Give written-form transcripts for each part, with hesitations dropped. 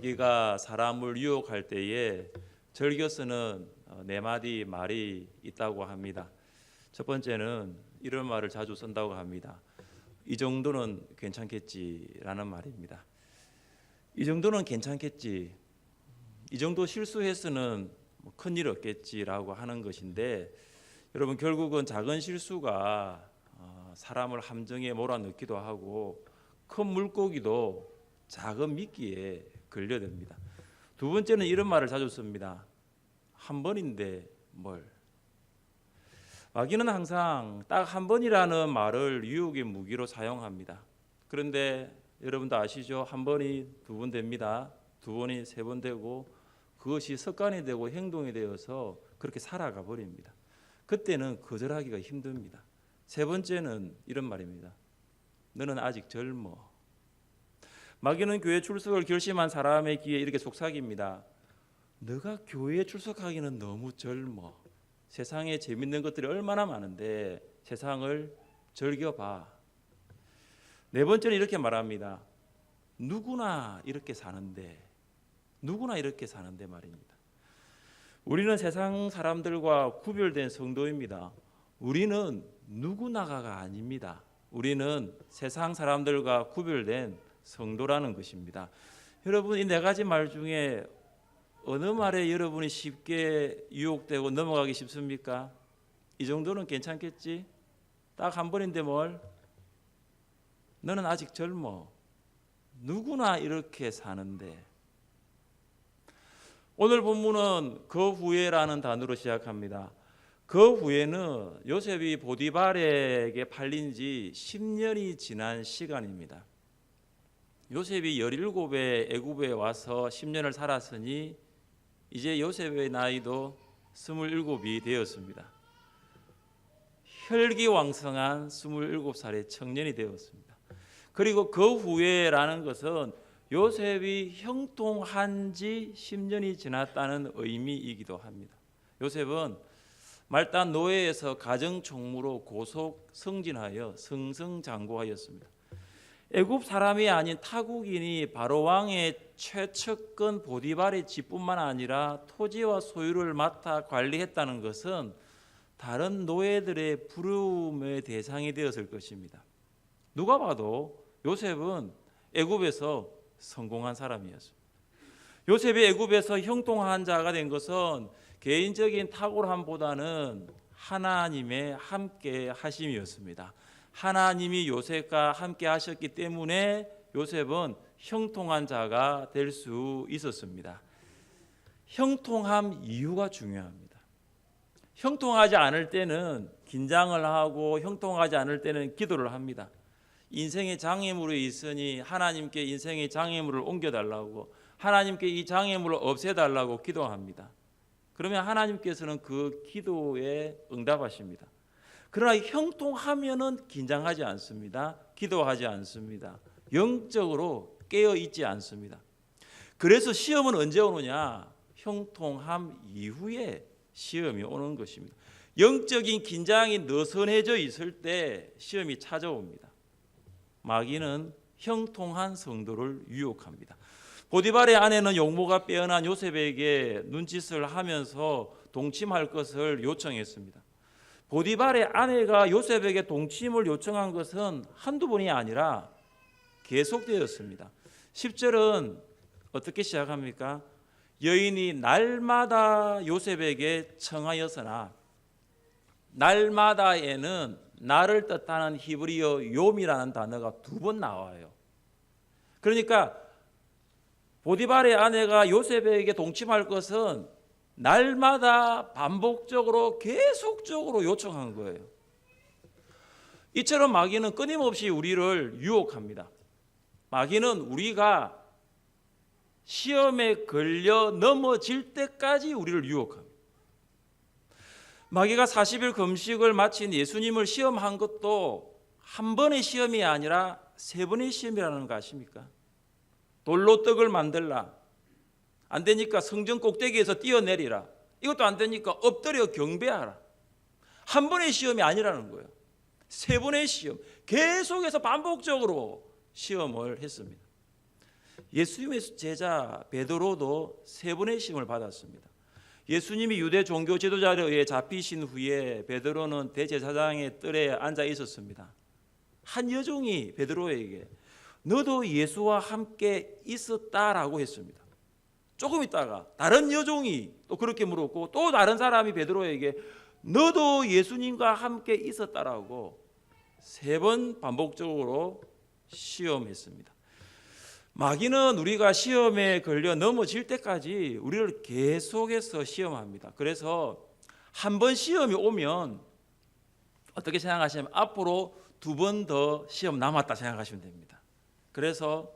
마귀가 사람을 유혹할 때에 즐겨 쓰는 네 마디 말이 있다고 합니다. 첫 번째는 이런 말을 자주 쓴다고 합니다. 이 정도는 괜찮겠지라는 말입니다. 이 정도는 괜찮겠지. 이 정도 실수했으면 큰일 없겠지라고 하는 것인데, 여러분 결국은 작은 실수가 사람을 함정에 몰아넣기도 하고 큰 물고기도 작은 미끼에 걸려듭니다. 두 번째는 이런 말을 자주 씁니다. 한 번인데 뭘. 마귀는 항상 딱 한 번이라는 말을 유혹의 무기로 사용합니다. 그런데 여러분도 아시죠? 한 번이 두 번 됩니다. 두 번이 세 번 되고 그것이 습관이 되고 행동이 되어서 그렇게 살아가 버립니다. 그때는 거절하기가 힘듭니다. 세 번째는 이런 말입니다. 너는 아직 젊어. 마귀는 교회 출석을 결심한 사람의 귀에 이렇게 속삭입니다. 너가 교회에 출석하기는 너무 젊어. 세상에 재밌는 것들이 얼마나 많은데 세상을 즐겨봐. 네 번째는 이렇게 말합니다. 누구나 이렇게 사는데 말입니다. 우리는 세상 사람들과 구별된 성도입니다. 우리는 누구나가 아닙니다. 우리는 세상 사람들과 구별된 성도라는 것입니다. 여러분, 이 네 가지 말 중에 어느 말에 여러분이 쉽게 유혹되고 넘어가기 쉽습니까? 이 정도는 괜찮겠지? 딱 한 번인데 뭘? 너는 아직 젊어. 누구나 이렇게 사는데. 오늘 본문은 그 후에라는 단어로 시작합니다. 그 후에는 요셉이 보디발에게 팔린 지 10년이 지난 시간입니다. 요셉이 17에 애굽에 와서 10년을 살았으니 이제 요셉의 나이도 27이 되었습니다. 혈기왕성한 27살의 청년이 되었습니다. 그리고 그 후에라는 것은 요셉이 형통한 지 10년이 지났다는 의미이기도 합니다. 요셉은 말단 노예에서 가정총무로 고속 승진하여 승승장구하였습니다. 애굽 사람이 아닌 타국인이 바로 왕의 최측근 보디발의 집뿐만 아니라 토지와 소유를 맡아 관리했다는 것은 다른 노예들의 부름의 대상이 되었을 것입니다. 누가 봐도 요셉은 애굽에서 성공한 사람이었습니다. 요셉이 애굽에서 형통한 자가 된 것은 개인적인 탁월함보다는 하나님의 함께 하심이었습니다. 하나님이 요셉과 함께 하셨기 때문에 요셉은 형통한 자가 될 수 있었습니다. 형통함 이유가 중요합니다. 형통하지 않을 때는 긴장을 하고 형통하지 않을 때는 기도를 합니다. 인생의 장애물이 있으니 하나님께 인생의 장애물을 옮겨달라고, 하나님께 이 장애물을 없애달라고 기도합니다. 그러면 하나님께서는 그 기도에 응답하십니다. 그러나 형통하면은 긴장하지 않습니다. 기도하지 않습니다. 영적으로 깨어 있지 않습니다. 그래서 시험은 언제 오느냐? 형통함 이후에 시험이 오는 것입니다. 영적인 긴장이 느슨해져 있을 때 시험이 찾아옵니다. 마귀는 형통한 성도를 유혹합니다. 보디발의 아내는 용모가 빼어난 요셉에게 눈짓을 하면서 동침할 것을 요청했습니다. 보디발의 아내가 요셉에게 동침을 요청한 것은 한두 번이 아니라 계속되었습니다. 10절은 어떻게 시작합니까? 여인이 날마다 요셉에게 청하였으나, 날마다에는 나를 뜻하는 히브리어 요미라는 단어가 두 번 나와요. 그러니까 보디발의 아내가 요셉에게 동침할 것은 날마다 반복적으로 계속적으로 요청한 거예요. 이처럼 마귀는 끊임없이 우리를 유혹합니다. 마귀는 우리가 시험에 걸려 넘어질 때까지 우리를 유혹합니다. 마귀가 40일 금식을 마친 예수님을 시험한 것도 한 번의 시험이 아니라 세 번의 시험이라는 거 아십니까? 돌로 떡을 만들라. 안 되니까 성전 꼭대기에서 뛰어내리라. 이것도 안 되니까 엎드려 경배하라. 한 번의 시험이 아니라는 거예요. 세 번의 시험. 계속해서 반복적으로 시험을 했습니다. 예수님의 제자 베드로도 3번의 시험을 받았습니다. 예수님이 유대 종교 지도자에 의해 잡히신 후에 베드로는 대제사장의 뜰에 앉아 있었습니다. 한 여종이 베드로에게 너도 예수와 함께 있었다라고 했습니다. 조금 있다가 다른 여종이 또 그렇게 물었고, 또 다른 사람이 베드로에게 너도 예수님과 함께 있었다라고 3번 반복적으로 시험했습니다. 마귀는 우리가 시험에 걸려 넘어질 때까지 우리를 계속해서 시험합니다. 그래서 한 번 시험이 오면 어떻게 생각하시면 앞으로 2번 더 시험 남았다 생각하시면 됩니다. 그래서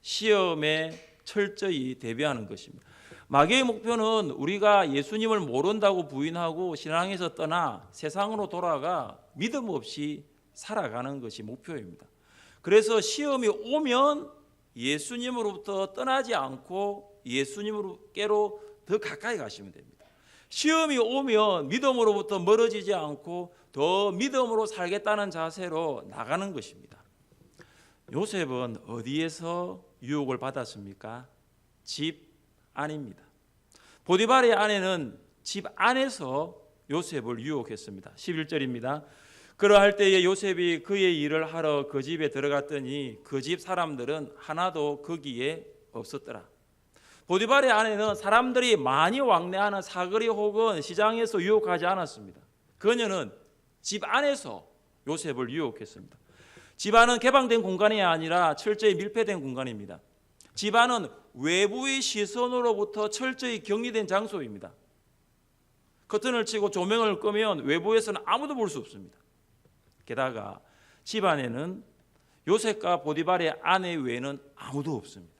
시험에 철저히 대비하는 것입니다. 마귀의 목표는 우리가 예수님을 모른다고 부인하고 신앙에서 떠나 세상으로 돌아가 믿음 없이 살아가는 것이 목표입니다. 그래서 시험이 오면 예수님으로부터 떠나지 않고 예수님께로 더 가까이 가시면 됩니다. 시험이 오면 믿음으로부터 멀어지지 않고 더 믿음으로 살겠다는 자세로 나가는 것입니다. 요셉은 어디에서 유혹을 받았습니까? 집 안입니다. 보디발의 아내는 집 안에서 요셉을 유혹했습니다. 11절입니다. 그러할 때에 요셉이 그의 일을 하러 그 집에 들어갔더니 그 집 사람들은 하나도 거기에 없었더라. 보디발의 아내는 사람들이 많이 왕래하는 사거리 혹은 시장에서 유혹하지 않았습니다. 그녀는 집 안에서 요셉을 유혹했습니다. 집 안은 개방된 공간이 아니라 철저히 밀폐된 공간입니다. 집 안은 외부의 시선으로부터 철저히 격리된 장소입니다. 커튼을 치고 조명을 끄면 외부에서는 아무도 볼 수 없습니다. 게다가 집 안에는 요셉과 보디발의 아내 외에는 아무도 없습니다.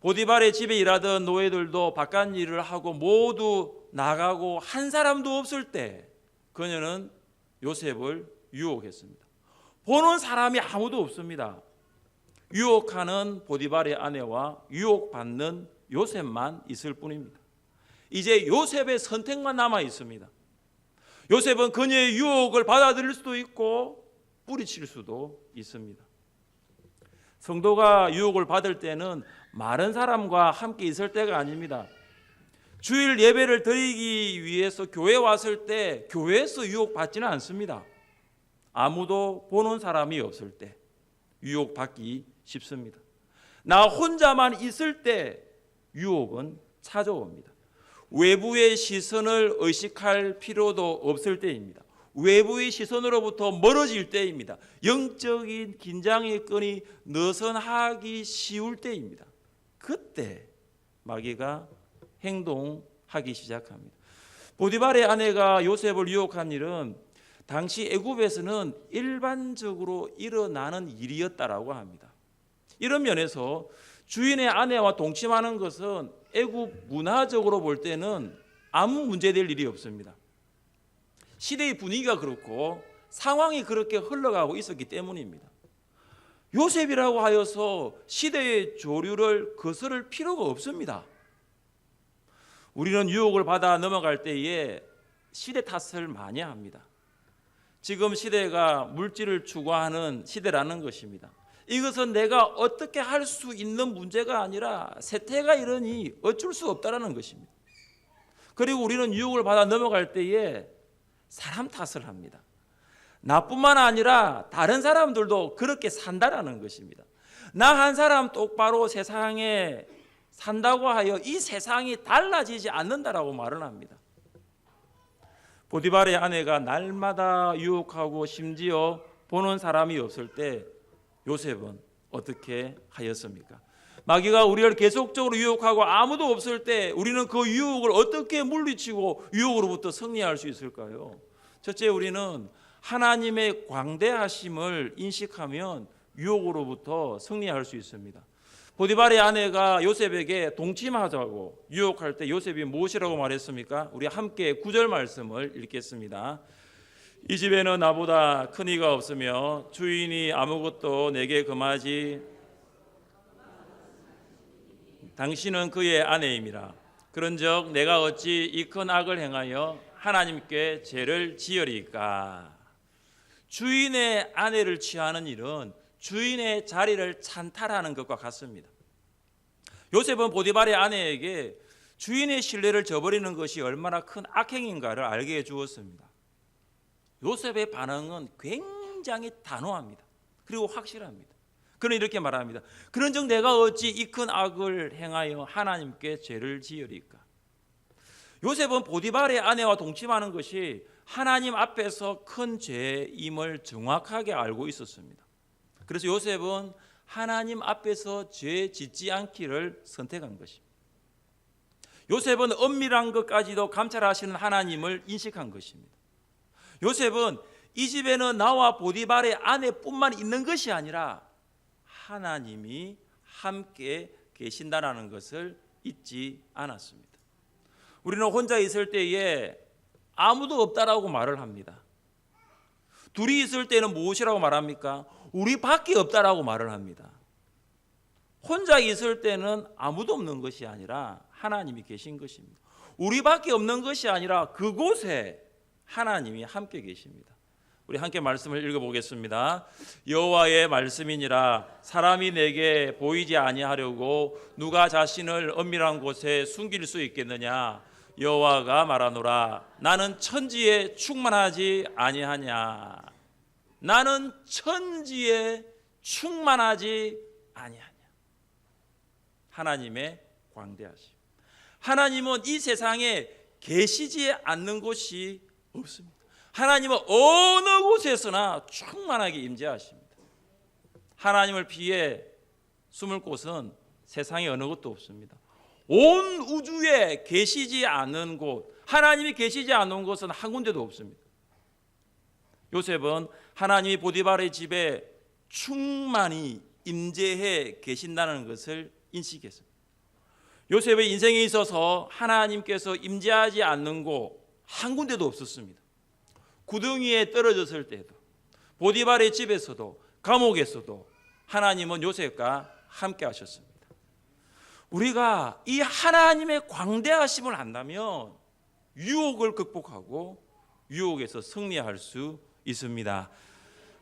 보디발의 집에 일하던 노예들도 바깥 일을 하고 모두 나가고 한 사람도 없을 때 그녀는 요셉을 유혹했습니다. 보는 사람이 아무도 없습니다. 유혹하는 보디발의 아내와 유혹받는 요셉만 있을 뿐입니다. 이제 요셉의 선택만 남아 있습니다. 요셉은 그녀의 유혹을 받아들일 수도 있고 뿌리칠 수도 있습니다. 성도가 유혹을 받을 때는 많은 사람과 함께 있을 때가 아닙니다. 주일 예배를 드리기 위해서 교회 왔을 때 교회에서 유혹받지는 않습니다. 아무도 보는 사람이 없을 때 유혹받기 쉽습니다. 나 혼자만 있을 때 유혹은 찾아옵니다. 외부의 시선을 의식할 필요도 없을 때입니다. 외부의 시선으로부터 멀어질 때입니다. 영적인 긴장의 끈이 느슨하기 쉬울 때입니다. 그때 마귀가 행동하기 시작합니다. 보디발의 아내가 요셉을 유혹한 일은 당시 애굽에서는 일반적으로 일어나는 일이었다라고 합니다. 이런 면에서 주인의 아내와 동침하는 것은 애굽 문화적으로 볼 때는 아무 문제될 일이 없습니다. 시대의 분위기가 그렇고 상황이 그렇게 흘러가고 있었기 때문입니다. 요셉이라고 하여서 시대의 조류를 거스를 필요가 없습니다. 우리는 유혹을 받아 넘어갈 때에 시대 탓을 많이 합니다. 지금 시대가 물질을 추구하는 시대라는 것입니다. 이것은 내가 어떻게 할 수 있는 문제가 아니라 세태가 이러니 어쩔 수 없다라는 것입니다. 그리고 우리는 유혹을 받아 넘어갈 때에 사람 탓을 합니다. 나뿐만 아니라 다른 사람들도 그렇게 산다라는 것입니다. 나 한 사람 똑바로 세상에 산다고 하여 이 세상이 달라지지 않는다라고 말을 합니다. 보디발의 아내가 날마다 유혹하고 심지어 보는 사람이 없을 때 요셉은 어떻게 하였습니까? 마귀가 우리를 계속적으로 유혹하고 아무도 없을 때 우리는 그 유혹을 어떻게 물리치고 유혹으로부터 승리할 수 있을까요? 첫째, 우리는 하나님의 광대하심을 인식하면 유혹으로부터 승리할 수 있습니다. 보디발의 아내가 요셉에게 동침하자고 유혹할 때 요셉이 무엇이라고 말했습니까? 우리 함께 9절 말씀을 읽겠습니다. 이 집에는 나보다 큰 이가 없으며 주인이 아무것도 내게 금하지 당신은 그의 아내임이라. 그런즉 내가 어찌 이 큰 악을 행하여 하나님께 죄를 지으리까? 주인의 아내를 취하는 일은 주인의 자리를 찬탈하는 것과 같습니다. 요셉은 보디발의 아내에게 주인의 신뢰를 저버리는 것이 얼마나 큰 악행인가를 알게 해 주었습니다. 요셉의 반응은 굉장히 단호합니다. 그리고 확실합니다. 그는 이렇게 말합니다. 그런즉 내가 어찌 이 큰 악을 행하여 하나님께 죄를 지으리까? 요셉은 보디발의 아내와 동침하는 것이 하나님 앞에서 큰 죄임을 정확하게 알고 있었습니다. 그래서 요셉은 하나님 앞에서 죄 짓지 않기를 선택한 것입니다. 요셉은 엄밀한 것까지도 감찰하시는 하나님을 인식한 것입니다. 요셉은 이 집에는 나와 보디발의 아내뿐만 있는 것이 아니라 하나님이 함께 계신다는 것을 잊지 않았습니다. 우리는 혼자 있을 때에 아무도 없다라고 말을 합니다. 둘이 있을 때는 무엇이라고 말합니까? 우리밖에 없다라고 말을 합니다. 혼자 있을 때는 아무도 없는 것이 아니라 하나님이 계신 것입니다. 우리밖에 없는 것이 아니라 그곳에 하나님이 함께 계십니다. 우리 함께 말씀을 읽어보겠습니다. 여호와의 말씀이니라. 사람이 내게 보이지 아니하려고 누가 자신을 엄밀한 곳에 숨길 수 있겠느냐? 여호와가 말하노라. 나는 천지에 충만하지 아니하냐. 나는 천지에 충만하지 아니하냐. 하나님의 광대하심. 하나님은 이 세상에 계시지 않는 곳이 없습니다. 하나님은 어느 곳에서나 충만하게 임재하십니다. 하나님을 피해 숨을 곳은 세상에 어느 곳도 없습니다. 온 우주에 계시지 않는 곳, 하나님이 계시지 않는 곳은 한 군데도 없습니다. 요셉은 하나님이 보디발의 집에 충만히 임재해 계신다는 것을 인식했습니다. 요셉의 인생에 있어서 하나님께서 임재하지 않는 곳 한 군데도 없었습니다. 구덩이에 떨어졌을 때도, 보디발의 집에서도, 감옥에서도 하나님은 요셉과 함께 하셨습니다. 우리가 이 하나님의 광대하심을 안다면 유혹을 극복하고 유혹에서 승리할 수 있습니다.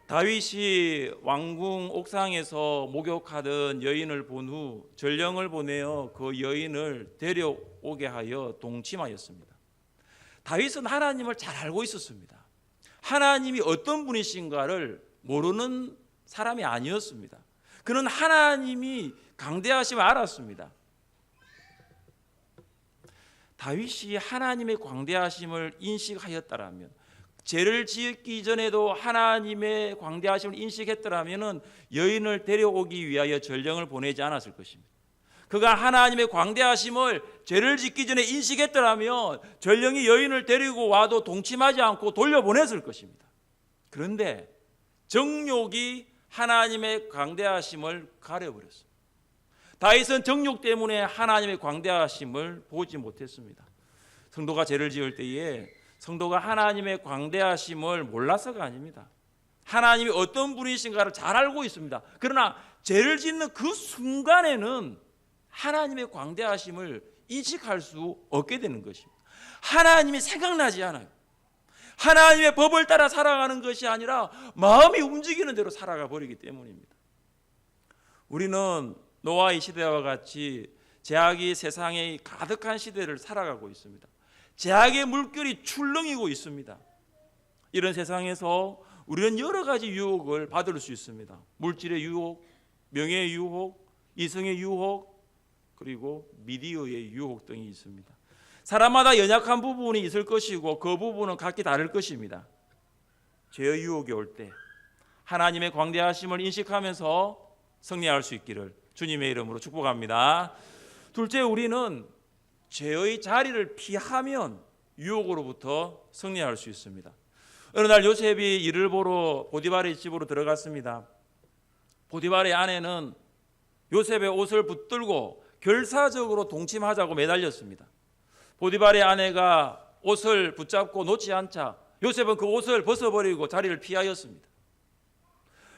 다윗이 왕궁 옥상에서 목욕하던 여인을 본 후 전령을 보내어 그 여인을 데려오게 하여 동침하였습니다. 다윗은 하나님을 잘 알고 있었습니다. 하나님이 어떤 분이신가를 모르는 사람이 아니었습니다. 그는 하나님이 강대하심을 알았습니다. 다윗이 하나님의 광대하심을 인식하였다라면, 죄를 지었기 전에도 하나님의 광대하심을 인식했더라면 여인을 데려오기 위하여 전령을 보내지 않았을 것입니다. 그가 하나님의 광대하심을 죄를 짓기 전에 인식했더라면 전령이 여인을 데리고 와도 동침하지 않고 돌려보냈을 것입니다. 그런데 정욕이 하나님의 광대하심을 가려버렸습니다. 다윗은 정욕 때문에 하나님의 광대하심을 보지 못했습니다. 성도가 죄를 지을 때에 성도가 하나님의 광대하심을 몰라서가 아닙니다. 하나님이 어떤 분이신가를 잘 알고 있습니다. 그러나 죄를 짓는 그 순간에는 하나님의 광대하심을 인식할 수 없게 되는 것입니다. 하나님이 생각나지 않아요. 하나님의 법을 따라 살아가는 것이 아니라 마음이 움직이는 대로 살아가 버리기 때문입니다. 우리는 노아의 시대와 같이 죄악이 세상에 가득한 시대를 살아가고 있습니다. 죄악의 물결이 출렁이고 있습니다. 이런 세상에서 우리는 여러 가지 유혹을 받을 수 있습니다. 물질의 유혹, 명예의 유혹, 이성의 유혹, 그리고 미디어의 유혹 등이 있습니다. 사람마다 연약한 부분이 있을 것이고 그 부분은 각기 다를 것입니다. 죄의 유혹이 올 때 하나님의 광대하심을 인식하면서 승리할 수 있기를 주님의 이름으로 축복합니다. 둘째, 우리는 죄의 자리를 피하면 유혹으로부터 승리할 수 있습니다. 어느 날 요셉이 일을 보러 보디발의 집으로 들어갔습니다. 보디발의 아내는 요셉의 옷을 붙들고 결사적으로 동침하자고 매달렸습니다. 보디발의 아내가 옷을 붙잡고 놓지 않자 요셉은 그 옷을 벗어버리고 자리를 피하였습니다.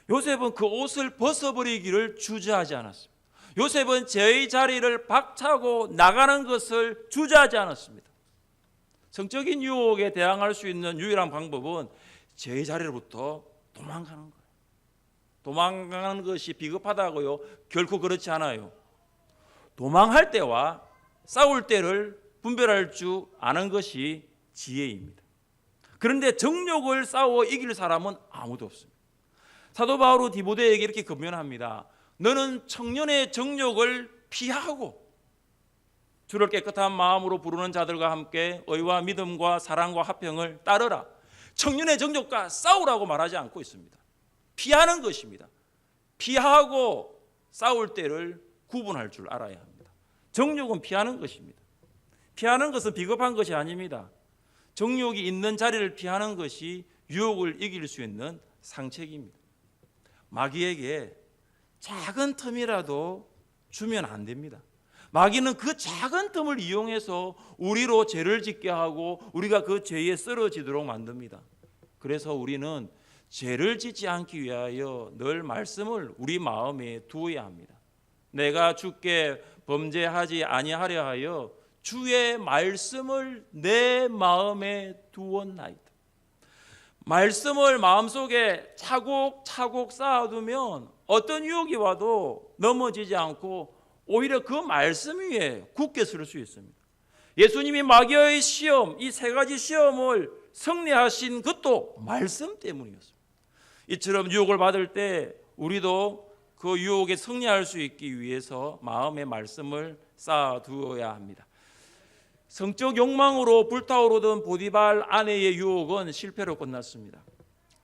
요셉은 그 옷을 벗어버리기를 주저하지 않았습니다. 요셉은 죄의 자리를 박차고 나가는 것을 주저하지 않았습니다. 성적인 유혹에 대항할 수 있는 유일한 방법은 죄의 자리로부터 도망가는 거예요. 도망가는 것이 비겁하다고요? 결코 그렇지 않아요. 도망할 때와 싸울 때를 분별할 줄 아는 것이 지혜입니다. 그런데 정욕을 싸워 이길 사람은 아무도 없습니다. 사도 바울은 디모데에게 이렇게 권면합니다. 너는 청년의 정욕을 피하고 주를 깨끗한 마음으로 부르는 자들과 함께 의와 믿음과 사랑과 화평을 따르라. 청년의 정욕과 싸우라고 말하지 않고 있습니다. 피하는 것입니다. 피하고 싸울 때를 구분할 줄 알아야 합니다. 정욕은 피하는 것입니다. 피하는 것은 비겁한 것이 아닙니다. 정욕이 있는 자리를 피하는 것이 유혹을 이길 수 있는 상책입니다. 마귀에게 작은 틈이라도 주면 안 됩니다. 마귀는 그 작은 틈을 이용해서 우리로 죄를 짓게 하고 우리가 그 죄에 쓰러지도록 만듭니다. 그래서 우리는 죄를 짓지 않기 위하여 늘 말씀을 우리 마음에 두어야 합니다. 내가 주께 범죄하지 아니하려 하여 주의 말씀을 내 마음에 두었나이다. 말씀을 마음속에 차곡차곡 쌓아두면 어떤 유혹이 와도 넘어지지 않고 오히려 그 말씀 위에 굳게 설 수 있습니다. 예수님이 마귀의 시험, 이 세 가지 시험을 승리하신 것도 말씀 때문이었습니다. 이처럼 유혹을 받을 때 우리도 그 유혹에 승리할 수 있기 위해서 마음의 말씀을 쌓아두어야 합니다. 성적 욕망으로 불타오르던 보디발 아내의 유혹은 실패로 끝났습니다.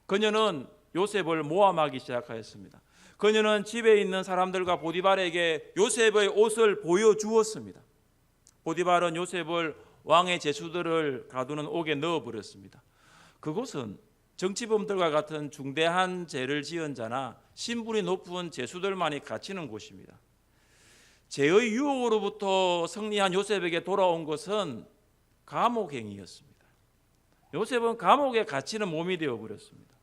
그녀는 요셉을 모함하기 시작하였습니다. 그녀는 집에 있는 사람들과 보디발에게 요셉의 옷을 보여주었습니다. 보디발은 요셉을 왕의 제수들을 가두는 옥에 넣어버렸습니다. 그곳은 정치범들과 같은 중대한 죄를 지은 자나 신분이 높은 제수들만이 갇히는 곳입니다. 죄의 유혹으로부터 승리한 요셉에게 돌아온 것은 감옥행위였습니다. 요셉은 감옥에 갇히는 몸이 되어버렸습니다.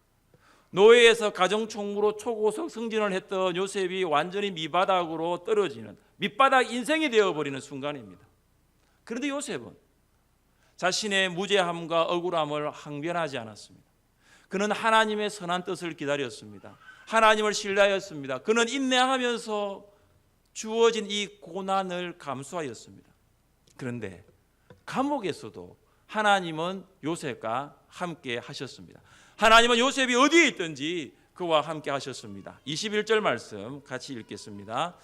노예에서 가정총무로 초고속 승진을 했던 요셉이 완전히 밑바닥으로 떨어지는 밑바닥 인생이 되어버리는 순간입니다. 그런데 요셉은 자신의 무죄함과 억울함을 항변하지 않았습니다. 그는 하나님의 선한 뜻을 기다렸습니다. 하나님을 신뢰하였습니다. 그는 인내하면서 주어진 이 고난을 감수하였습니다. 그런데 감옥에서도 하나님은 요셉과 함께 하셨습니다. 하나님은 요셉이 어디에 있든지 그와 함께 하셨습니다. 21절 말씀 같이 읽겠습니다.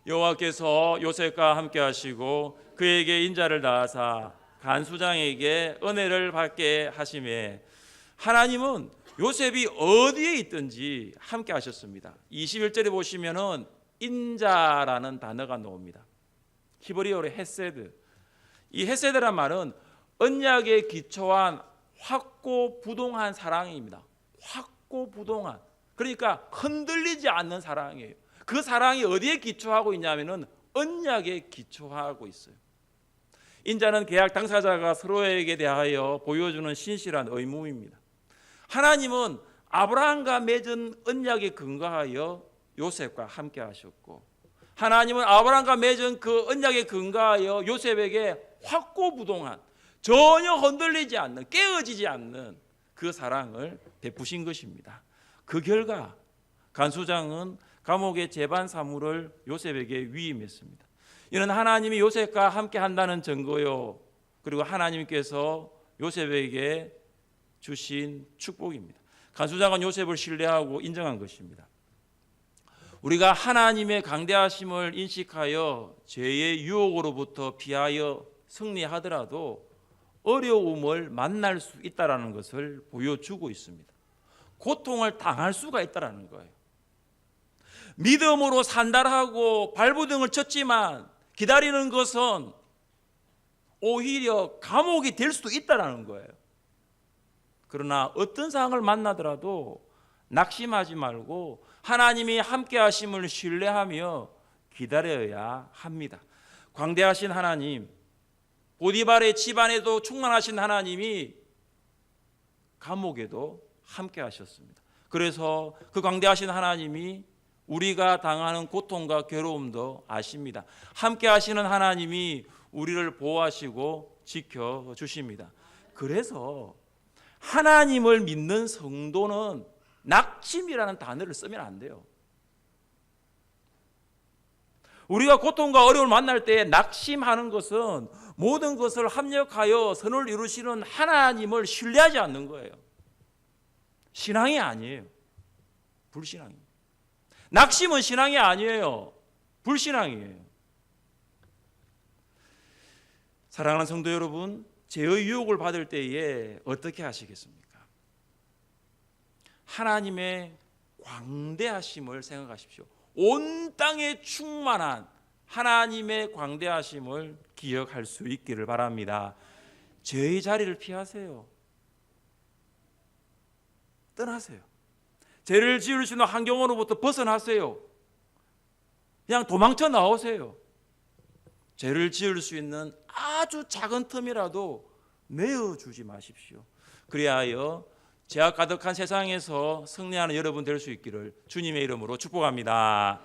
여호와께서 요셉과 함께 하시고 그에게 인자를 다하사 간수장에게 은혜를 받게 하시매 하나님은 요셉이 어디에 있든지 함께 하셨습니다. 21절에 보시면은 인자라는 단어가 나옵니다. 히브리어로 헤세드. 이 헤세드란 말은 언약에 기초한 확고부동한 사랑입니다. 확고부동한. 그러니까 흔들리지 않는 사랑이에요. 그 사랑이 어디에 기초하고 있냐면은 언약에 기초하고 있어요. 인자는 계약 당사자가 서로에게 대하여 보여주는 신실한 의무입니다. 하나님은 아브라함과 맺은 언약에 근거하여 요셉과 함께 하셨고 하나님은 아브라함과 맺은 그 언약에 근거하여 요셉에게 확고부동한 전혀 흔들리지 않는 깨어지지 않는 그 사랑을 베푸신 것입니다. 그 결과 간수장은 감옥의 재반 사무를 요셉에게 위임했습니다. 이는 하나님이 요셉과 함께 한다는 증거요 그리고 하나님께서 요셉에게 주신 축복입니다. 간수장은 요셉을 신뢰하고 인정한 것입니다. 우리가 하나님의 강대하심을 인식하여 죄의 유혹으로부터 피하여 승리하더라도 어려움을 만날 수 있다는 것을 보여주고 있습니다. 고통을 당할 수가 있다는 거예요. 믿음으로 산달하고 발부등을 쳤지만 기다리는 것은 오히려 감옥이 될 수도 있다는 거예요. 그러나 어떤 상황을 만나더라도 낙심하지 말고 하나님이 함께 하심을 신뢰하며 기다려야 합니다. 광대하신 하나님, 보디발의 집안에도 충만하신 하나님이 감옥에도 함께 하셨습니다. 그래서 그 광대하신 하나님이 우리가 당하는 고통과 괴로움도 아십니다. 함께 하시는 하나님이 우리를 보호하시고 지켜주십니다. 그래서 하나님을 믿는 성도는 낙심이라는 단어를 쓰면 안 돼요. 우리가 고통과 어려움을 만날 때 낙심하는 것은 모든 것을 합력하여 선을 이루시는 하나님을 신뢰하지 않는 거예요. 신앙이 아니에요. 불신앙입니다. 낙심은 신앙이 아니에요. 불신앙이에요. 사랑하는 성도 여러분, 죄의 유혹을 받을 때에 어떻게 하시겠습니까? 하나님의 광대하심을 생각하십시오. 온 땅에 충만한 하나님의 광대하심을 기억할 수 있기를 바랍니다. 죄의 자리를 피하세요. 떠나세요. 죄를 지을 수 있는 환경으로부터 벗어나세요. 그냥 도망쳐 나오세요. 죄를 지을 수 있는 아주 작은 틈이라도 내어주지 마십시오. 그리하여 죄악 가득한 세상에서 승리하는 여러분 될 수 있기를 주님의 이름으로 축복합니다.